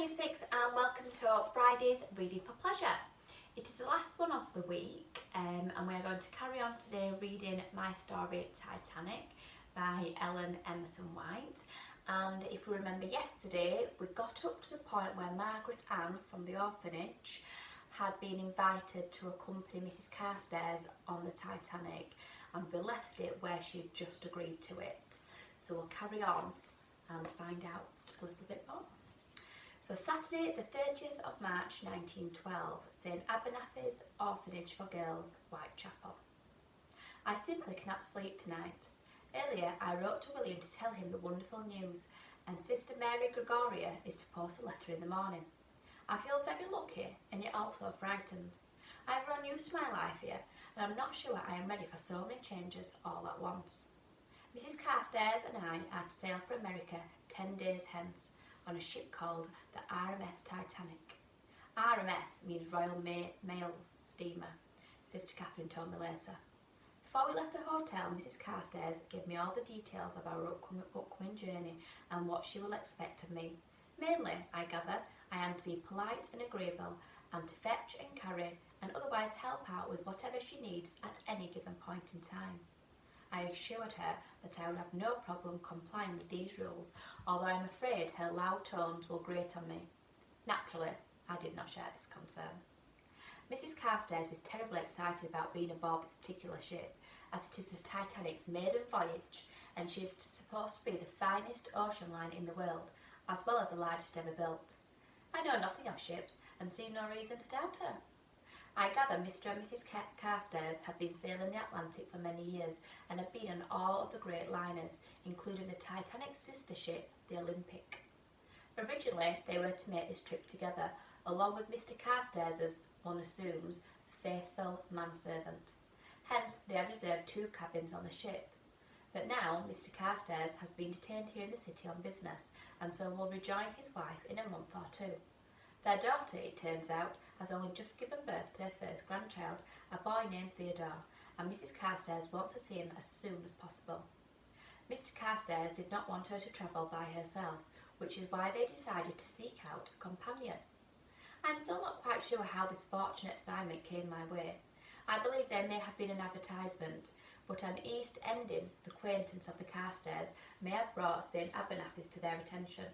Year 6 and welcome to Friday's Reading for Pleasure. It is the last one of the week and we're going to carry on today reading my story Titanic by Ellen Emerson White. And if we remember yesterday, we got up to the point where Margaret Ann from the orphanage had been invited to accompany Mrs Carstairs on the Titanic, and we left it where she had just agreed to it. So we'll carry on and find out a little bit more. So Saturday the 30th of March 1912, St Abernathy's Orphanage for Girls, Whitechapel. I simply cannot sleep tonight. Earlier I wrote to William to tell him the wonderful news, and Sister Mary Gregoria is to post a letter in the morning. I feel very lucky and yet also frightened. I have grown used to my life here, and I'm not sure I am ready for so many changes all at once. Mrs Carstairs and I are to sail for America 10 days hence, on a ship called the RMS Titanic. RMS means Royal Mail Steamer, Sister Catherine told me later. Before we left the hotel, Mrs Carstairs gave me all the details of our upcoming journey and what she will expect of me. Mainly, I gather, I am to be polite and agreeable, and to fetch and carry and otherwise help out with whatever she needs at any given point in time. I assured her that I would have no problem complying with these rules, although I am afraid her loud tones will grate on me. Naturally, I did not share this concern. Mrs Carstairs is terribly excited about being aboard this particular ship, as it is the Titanic's maiden voyage, and she is supposed to be the finest ocean line in the world, as well as the largest ever built. I know nothing of ships, and see no reason to doubt her. I gather Mr and Mrs Carstairs have been sailing the Atlantic for many years and have been on all of the great liners, including the Titanic's sister ship, the Olympic. Originally, they were to make this trip together, along with Mr Carstairs', one assumes, faithful manservant. Hence, they had reserved 2 cabins on the ship. But now, Mr Carstairs has been detained here in the city on business, and so will rejoin his wife in a month or 2. Their daughter, it turns out, has only just given birth to their first grandchild, a boy named Theodore, and Mrs Carstairs wants to see him as soon as possible. Mr Carstairs did not want her to travel by herself, which is why they decided to seek out a companion. I am still not quite sure how this fortunate assignment came my way. I believe there may have been an advertisement, but an East Ending acquaintance of the Carstairs may have brought St Abernathy's to their attention.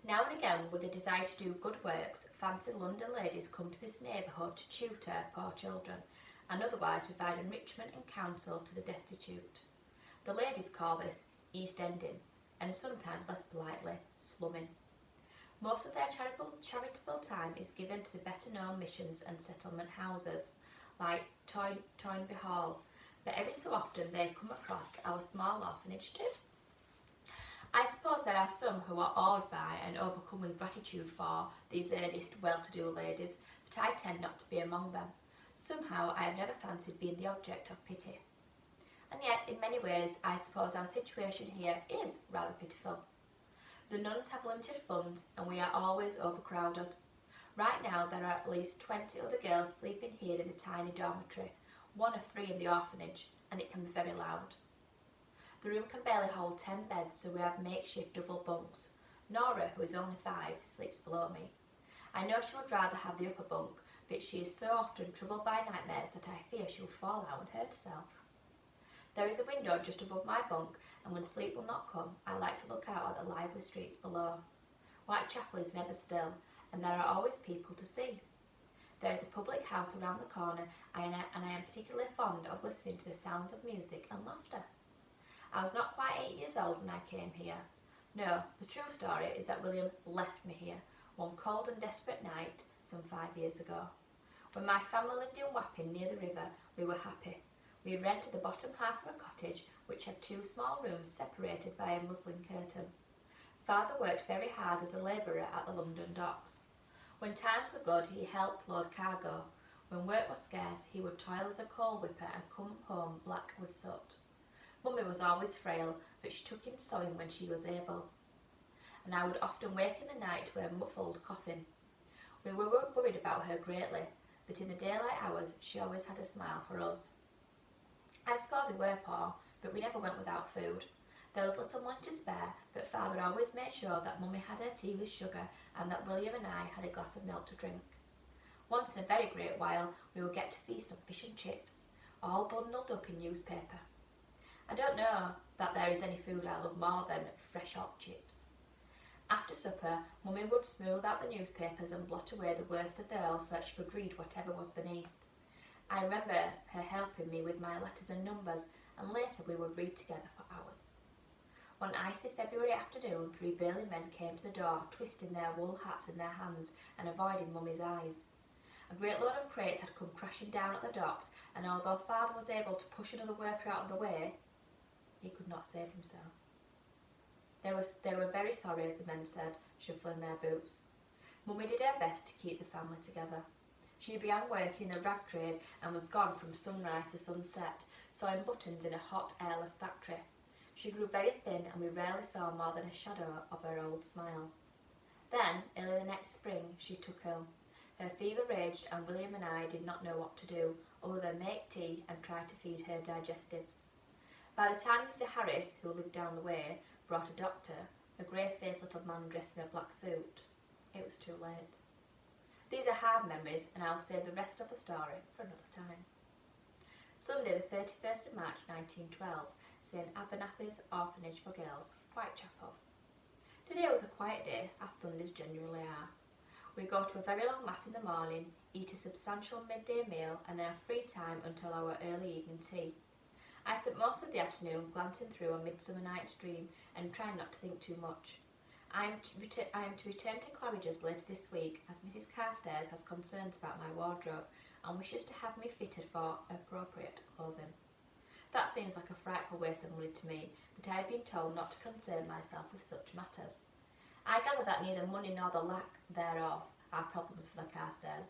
Now and again, with a desire to do good works, fancy London ladies come to this neighbourhood to tutor poor children, and otherwise provide enrichment and counsel to the destitute. The ladies call this East Ending, and sometimes less politely, slumming. Most of their charitable time is given to the better-known missions and settlement houses, like Toynbee Hall, but every so often they come across our small orphanage too. I suppose there are some who are awed by and overcome with gratitude for these earnest, well-to-do ladies, but I tend not to be among them. Somehow I have never fancied being the object of pity. And yet, in many ways, I suppose our situation here is rather pitiful. The nuns have limited funds and we are always overcrowded. Right now there are at least 20 other girls sleeping here in the tiny dormitory, one of 3 in the orphanage, and it can be very loud. The room can barely hold 10 beds, so we have makeshift double bunks. Nora, who is only 5, sleeps below me. I know she would rather have the upper bunk, but she is so often troubled by nightmares that I fear she will fall out and hurt herself. There is a window just above my bunk, and when sleep will not come, I like to look out at the lively streets below. Whitechapel is never still, and there are always people to see. There is a public house around the corner, and I am particularly fond of listening to the sounds of music and laughter. I was not quite 8 years old when I came here. No, the true story is that William left me here, one cold and desperate night, some 5 years ago. When my family lived in Wapping near the river, we were happy. We rented the bottom half of a cottage, which had 2 small rooms separated by a muslin curtain. Father worked very hard as a labourer at the London docks. When times were good, he helped load cargo. When work was scarce, he would toil as a coal whipper and come home black with soot. Mummy was always frail, but she took in sewing when she was able, and I would often wake in the night to her muffled coughing. We were worried about her greatly, but in the daylight hours she always had a smile for us. I suppose we were poor, but we never went without food. There was little money to spare, but Father always made sure that Mummy had her tea with sugar and that William and I had a glass of milk to drink. Once in a very great while, we would get to feast on fish and chips, all bundled up in newspaper. I don't know that there is any food I love more than fresh hot chips. After supper, Mummy would smooth out the newspapers and blot away the worst of the oil so that she could read whatever was beneath. I remember her helping me with my letters and numbers, and later we would read together for hours. One icy February afternoon, 3 burly men came to the door, twisting their wool hats in their hands and avoiding Mummy's eyes. A great load of crates had come crashing down at the docks, and although Father was able to push another worker out of the way, he could not save himself. They were very sorry, the men said, shuffling their boots. Mummy did her best to keep the family together. She began working in the rag trade and was gone from sunrise to sunset, sewing buttons in a hot, airless factory. She grew very thin, and we rarely saw more than a shadow of her old smile. Then, early the next spring, she took ill. Her fever raged, and William and I did not know what to do, other than make tea and try to feed her digestives. By the time Mr. Harris, who lived down the way, brought a doctor, a grey-faced little man dressed in a black suit, it was too late. These are hard memories, and I'll save the rest of the story for another time. Sunday, the 31st of March 1912, St. Abernathy's Orphanage for Girls, Whitechapel. Today was a quiet day, as Sundays generally are. We go to a very long mass in the morning, eat a substantial midday meal, and then have free time until our early evening tea. I spent most of the afternoon glancing through A Midsummer Night's Dream and trying not to think too much. I am to return to Claridge's later this week, as Mrs. Carstairs has concerns about my wardrobe and wishes to have me fitted for appropriate clothing. That seems like a frightful waste of money to me, but I have been told not to concern myself with such matters. I gather that neither money nor the lack thereof are problems for the Carstairs.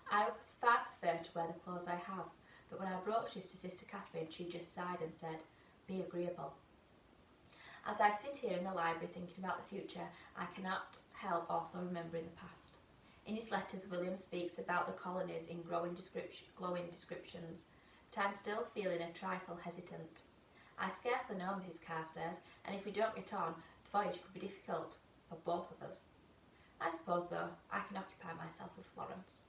I would far prefer to wear the clothes I have, but when I broached this to Sister Catherine, she just sighed and said, "Be agreeable." As I sit here in the library thinking about the future, I cannot help also remembering the past. In his letters, William speaks about the colonies in glowing descriptions, but I'm still feeling a trifle hesitant. I scarcely know Mrs. Carstairs, and if we don't get on, the voyage could be difficult for both of us. I suppose, though, I can occupy myself with Florence.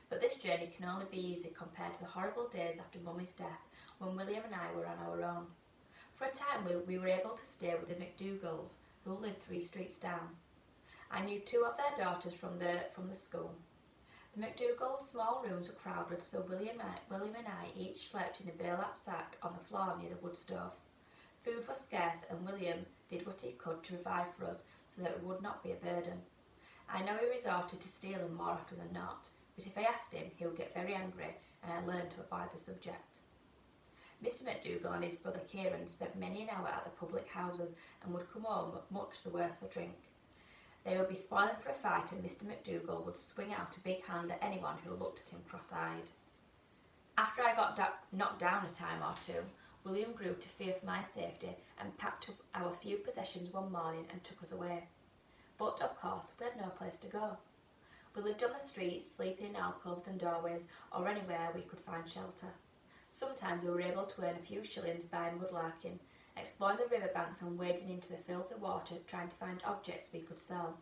But this journey can only be easy compared to the horrible days after Mummy's death, when William and I were on our own. For a time we were able to stay with the McDougalls, who lived 3 streets down. I knew 2 of their daughters from the school. The McDougalls' small rooms were crowded, so William and I each slept in a burlap sack on the floor near the wood stove. Food was scarce, and William did what he could to provide for us so that it would not be a burden. I know he resorted to stealing more often than not, but if I asked him, he would get very angry, and I learned to avoid the subject. Mr. McDougal and his brother Kieran spent many an hour at the public houses and would come home much the worse for drink. They would be spoiling for a fight, and Mr. McDougal would swing out a big hand at anyone who looked at him cross-eyed. After I got knocked down a time or two, William grew to fear for my safety and packed up our few possessions one morning and took us away. But, of course, we had no place to go. We lived on the streets, sleeping in alcoves and doorways, or anywhere we could find shelter. Sometimes we were able to earn a few shillings by mudlarking, exploring the riverbanks and wading into the filthy water trying to find objects we could sell.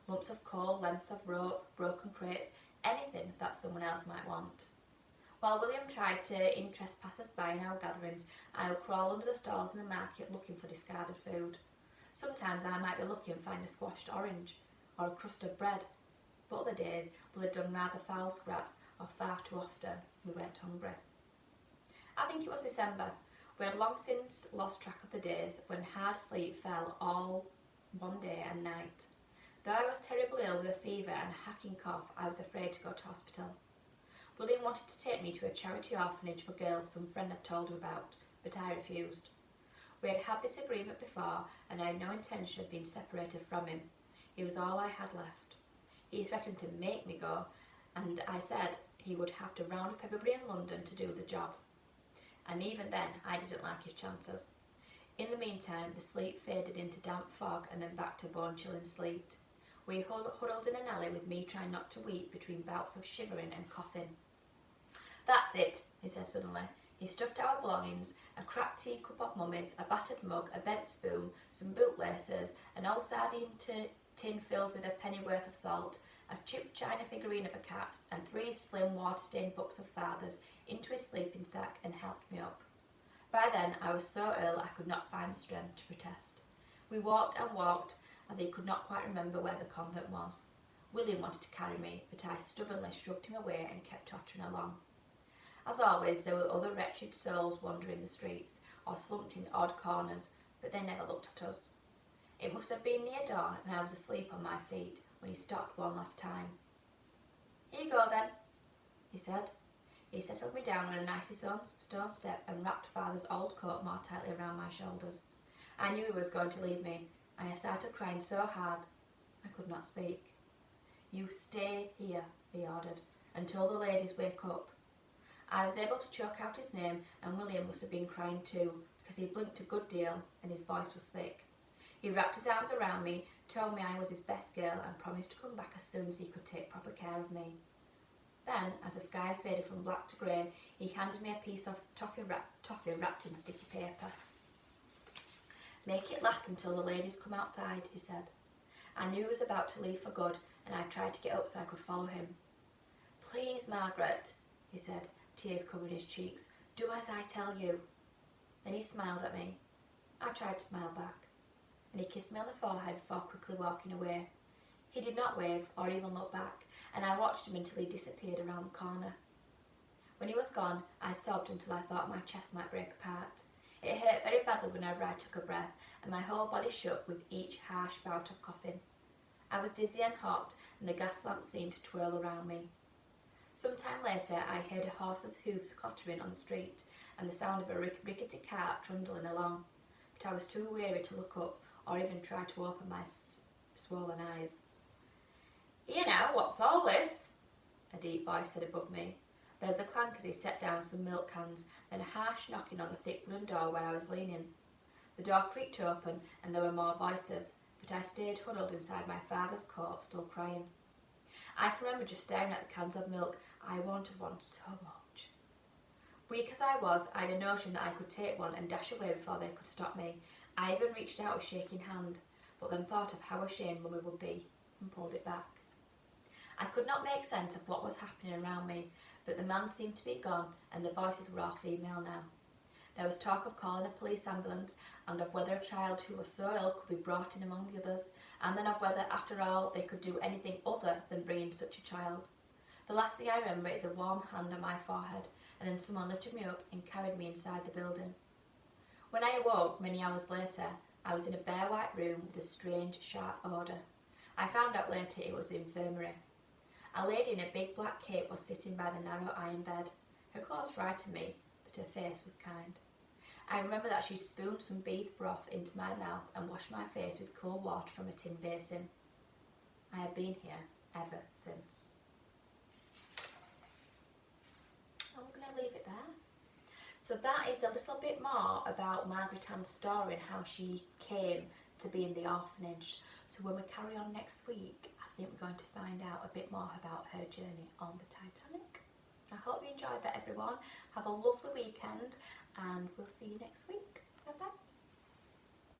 Lumps of coal, lengths of rope, broken crates, anything that someone else might want. While William tried to interest passers-by in our gatherings, I would crawl under the stalls in the market looking for discarded food. Sometimes I might be lucky and find a squashed orange or a crust of bread, but other days we lived on rather foul scraps, or far too often we went hungry. I think it was December. We had long since lost track of the days when hard sleep fell all one day and night. Though I was terribly ill with a fever and a hacking cough, I was afraid to go to hospital. William wanted to take me to a charity orphanage for girls some friend had told him about, but I refused. We had had this agreement before, and I had no intention of being separated from him. He was all I had left. He threatened to make me go, and I said he would have to round up everybody in London to do the job. And even then, I didn't like his chances. In the meantime, the sleep faded into damp fog and then back to bone-chilling sleet. We huddled in an alley with me trying not to weep between bouts of shivering and coughing. "That's it," he said suddenly. He stuffed our belongings, a cracked teacup of mummy's, a battered mug, a bent spoon, some bootlaces, an old sardine tin filled with a pennyworth of salt, a chipped china figurine of a cat, and 3 slim water-stained books of father's into his sleeping sack and helped me up. By then I was so ill I could not find the strength to protest. We walked and walked, as he could not quite remember where the convent was. William wanted to carry me, but I stubbornly shrugged him away and kept tottering along. As always, there were other wretched souls wandering the streets, or slumped in odd corners, but they never looked at us. It must have been near dawn, and I was asleep on my feet when he stopped one last time. "Here you go then," he said. He settled me down on a nicely stone step and wrapped father's old coat more tightly around my shoulders. I knew he was going to leave me, and I started crying so hard I could not speak. "You stay here," he ordered, "until the ladies wake up." I was able to choke out his name, and William must have been crying too, because he blinked a good deal and his voice was thick. He wrapped his arms around me, told me I was his best girl, and promised to come back as soon as he could take proper care of me. Then, as the sky faded from black to grey, he handed me a piece of toffee wrapped in sticky paper. "Make it last until the ladies come outside," he said. I knew he was about to leave for good, and I tried to get up so I could follow him. "Please, Margaret," he said, tears covering his cheeks, "do as I tell you." Then he smiled at me. I tried to smile back, and he kissed me on the forehead before quickly walking away. He did not wave or even look back, and I watched him until he disappeared around the corner. When he was gone, I sobbed until I thought my chest might break apart. It hurt very badly whenever I took a breath, and my whole body shook with each harsh bout of coughing. I was dizzy and hot, and the gas lamp seemed to twirl around me. Some time later, I heard a horse's hoofs clattering on the street, and the sound of a rickety cart trundling along, but I was too weary to look up or even try to open my swollen eyes. "Here now, what's all this?" a deep voice said above me. There was a clank as he set down some milk cans, then a harsh knocking on the thick wooden door where I was leaning. The door creaked open, and there were more voices, but I stayed huddled inside my father's coat, still crying. I can remember just staring at the cans of milk. I wanted one so much. Weak as I was, I had a notion that I could take one and dash away before they could stop me. I even reached out a shaking hand, but then thought of how ashamed Mummy would be, and pulled it back. I could not make sense of what was happening around me, but the man seemed to be gone, and the voices were all female now. There was talk of calling a police ambulance, and of whether a child who was so ill could be brought in among the others, and then of whether, after all, they could do anything other than bring in such a child. The last thing I remember is a warm hand on my forehead, and then someone lifted me up and carried me inside the building. When I awoke many hours later, I was in a bare white room with a strange, sharp odour. I found out later it was the infirmary. A lady in a big black cape was sitting by the narrow iron bed. Her clothes frightened me, but her face was kind. I remember that she spooned some beef broth into my mouth and washed my face with cool water from a tin basin. I have been here ever since. I'm going to leave it there. So that is a little bit more about Margaret Ann's story and how she came to be in the orphanage. So when we carry on next week, I think we're going to find out a bit more about her journey on the Titanic. I hope you enjoyed that, everyone. Have a lovely weekend, and we'll see you next week. Bye bye.